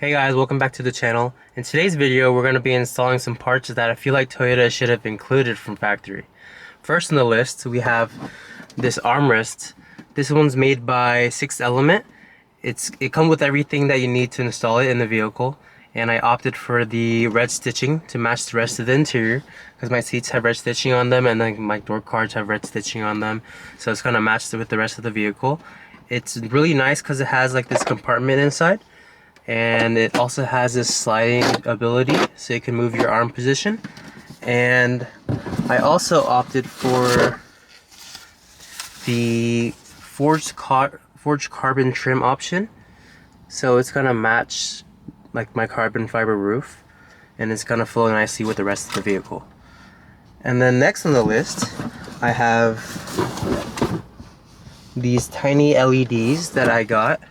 Hey guys, welcome back to the channel. In today's video, we're going to be installing some parts that I feel like Toyota should have included from factory. First on the list, we have this armrest. This one's made by 6th Element. It comes with everything that you need to install it in the vehicle, and I opted for the red stitching to match the rest of the interior because my seats have red stitching on them and then my door cards have red stitching on them, so it's going to match with the rest of the vehicle. It's really nice because it has like this compartment inside. And it also has this sliding ability so you can move your arm position. And I also opted for the forged carbon trim option, so it's gonna match like my carbon fiber roof, and it's gonna flow nicely with the rest of the vehicle. And then next on the list, I have these tiny LEDs that I got.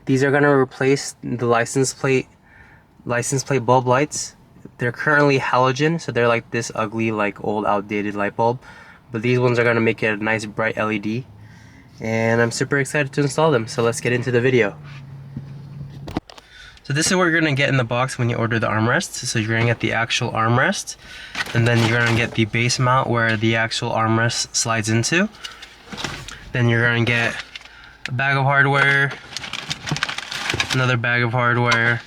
These are going to replace the license plate bulb lights. They're currently halogen, so they're like this ugly, like old outdated light bulb, but these ones are going to make it a nice bright LED, and I'm super excited to install them. So let's get into the video. So this is what you're going to get in the box when you order the armrest. So you're going to get the actual armrest, and then you're going to get the base mount where the actual armrest slides into. Then you're going to get a bag of hardware, another bag of hardware,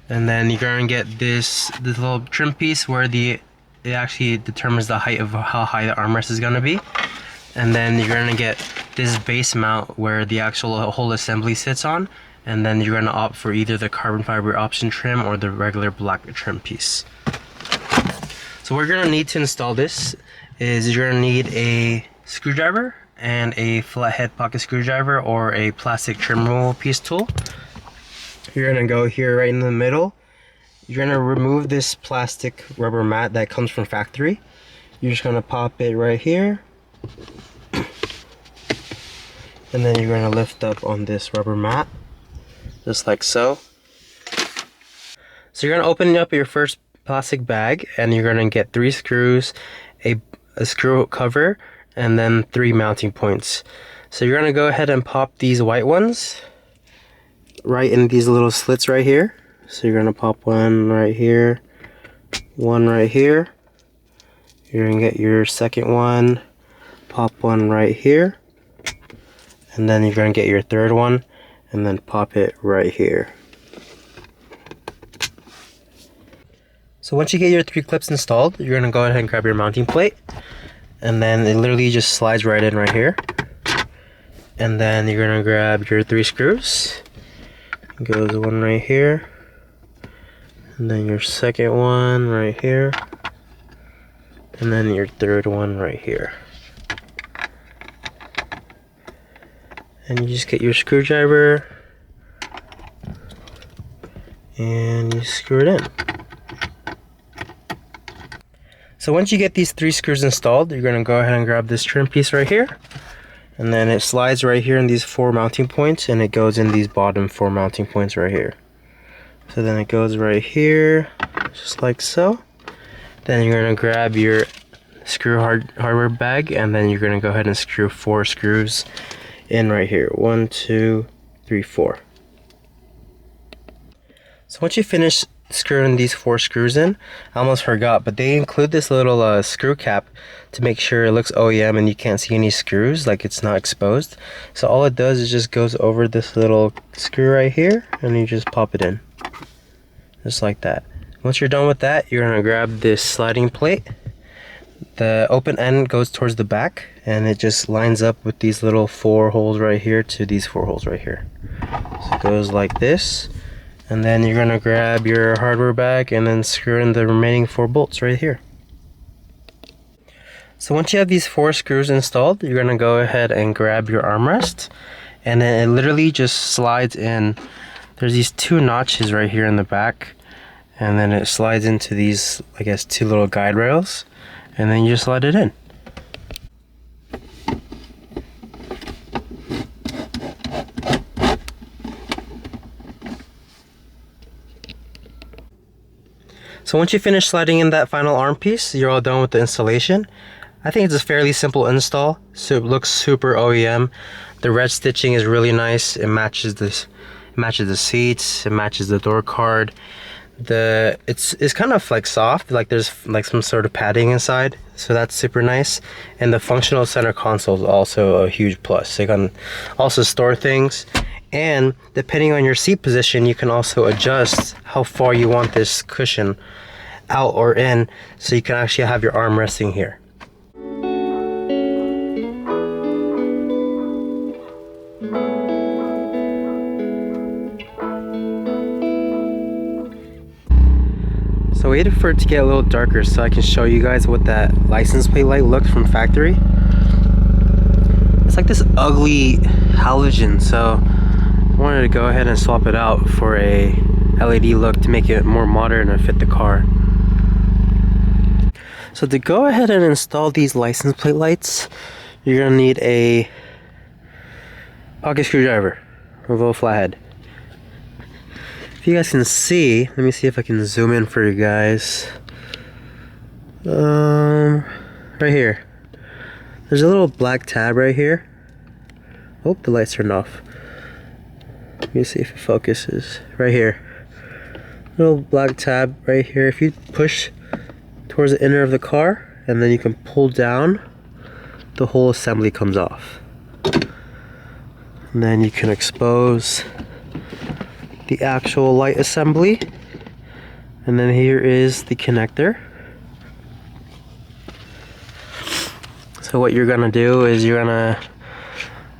and then you're gonna get this little trim piece where it actually determines the height of how high the armrest is gonna be. And then you're gonna get this base mount where the actual whole assembly sits on, and then you're gonna opt for either the carbon fiber option trim or the regular black trim piece. So what you're gonna need to install this is you're gonna need a screwdriver and a flathead pocket screwdriver or a plastic trim removal piece tool. You're gonna go here right in the middle. You're gonna remove this plastic rubber mat that comes from factory. You're just gonna pop it right here, and then you're gonna lift up on this rubber mat just like so. So you're gonna open up your first plastic bag, and you're gonna get 3 screws, a screw cover, and then 3 mounting points. So you're gonna go ahead and pop these white ones right in these little slits right here. So you're gonna pop one right here, one right here. You're gonna get your second one, pop one right here, and then you're gonna get your third one and then pop it right here. So once you get your 3 clips installed, you're gonna go ahead and grab your mounting plate, and then it literally just slides right in right here. And then you're gonna grab your 3 screws. Goes one right here, and then your second one right here, and then your third one right here. And you just get your screwdriver and you screw it in. So once you get these 3 screws installed, you're going to go ahead and grab this trim piece right here. And then it slides right here in these 4 mounting points, and it goes in these bottom 4 mounting points right here. So then it goes right here, just like so. Then you're gonna grab your hardware bag, and then you're gonna go ahead and screw 4 screws in right here. 1, 2, 3, 4. So once you finish screwing these 4 screws in, I almost forgot, but they include this little screw cap to make sure it looks OEM and you can't see any screws, like it's not exposed. So all it does is just goes over this little screw right here, and you just pop it in just like that. Once you're done with that, you're gonna grab this sliding plate. The open end goes towards the back, and it just lines up with these little 4 holes right here to these 4 holes right here. So it goes like this. And then you're gonna grab your hardware bag and then screw in the remaining 4 bolts right here. So once you have these 4 screws installed, you're gonna go ahead and grab your armrest, and then it literally just slides in. There's these 2 notches right here in the back, and then it slides into these, I guess, 2 little guide rails, and then you just slide it in. So once you finish sliding in that final arm piece, you're all done with the installation. I think it's a fairly simple install, so it looks super OEM. The red stitching is really nice. It matches this, it matches the seats, it matches the door card. It's kind of like soft, like there's like some sort of padding inside, so that's super nice. And the functional center console is also a huge plus. You can also store things, and depending on your seat position, you can also adjust how far you want this cushion out or in, so you can actually have your arm resting here. So I waited for it to get a little darker so I can show you guys what that license plate light looks from factory. It's like this ugly halogen, so I wanted to go ahead and swap it out for a LED look to make it more modern and fit the car. So to go ahead and install these license plate lights, you're gonna need a pocket screwdriver with a little flathead. You guys can see, let me see if I can zoom in for you guys. Right here, there's a little black tab right here. Oh, the lights turned off. Let me see if it focuses. Right here, little black tab right here. If you push towards the inner of the car and then you can pull down, the whole assembly comes off. And then you can expose the actual light assembly, and then here is the connector. So what you're gonna do is you're gonna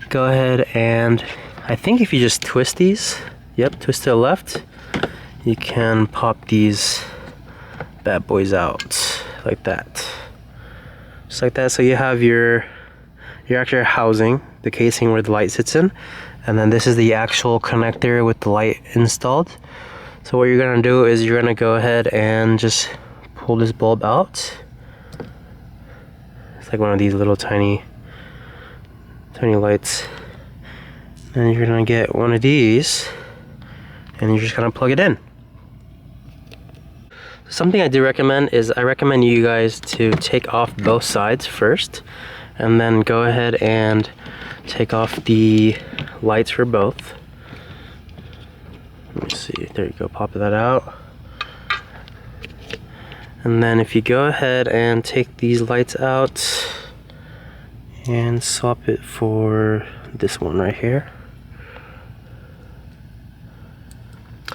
go ahead and, I think if you just twist these, yep, twist to the left, you can pop these bad boys out like that, just like that. So you have your actual housing, the casing where the light sits in. And then this is the actual connector with the light installed. So what you're gonna do is you're gonna go ahead and just pull this bulb out. It's like one of these little tiny lights. And you're gonna get one of these and you're just gonna plug it in. Something I do recommend is I recommend you guys to take off both sides first, and then go ahead and take off the lights for both. Let me see, there you go, pop that out. And then if you go ahead and take these lights out and swap it for this one right here.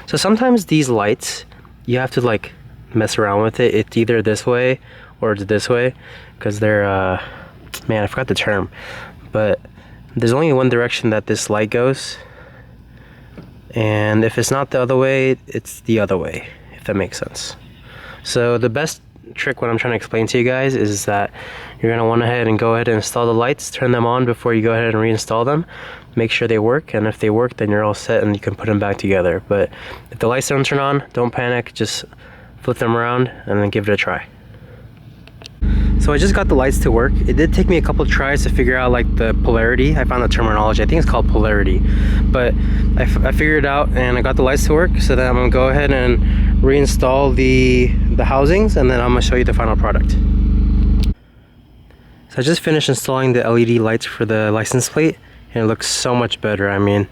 So sometimes these lights, you have to like mess around with it. It's either this way or it's this way, because they're man, I forgot the term, but there's only one direction that this light goes, and if it's not the other way, it's the other way, if that makes sense. So the best trick, what I'm trying to explain to you guys, is that you're gonna want to head and go ahead and install the lights, turn them on before you go ahead and reinstall them, make sure they work, and if they work, then you're all set and you can put them back together. But if the lights don't turn on, don't panic, just flip them around and then give it a try. So I just got the lights to work. It did take me a couple tries to figure out like the polarity. I found the terminology, I think it's called polarity, but I figured it out and I got the lights to work. So then I'm gonna go ahead and reinstall the housings, and then I'm gonna show you the final product. So I just finished installing the LED lights for the license plate, and it looks so much better. I mean,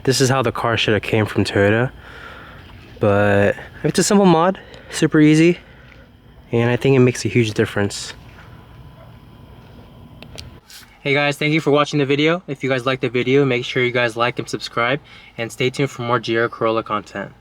this is how the car should have came from Toyota, but it's a simple mod, super easy, and I think it makes a huge difference. Hey guys, thank you for watching the video. If you guys liked the video, make sure you guys like and subscribe, and stay tuned for more GR Corolla content.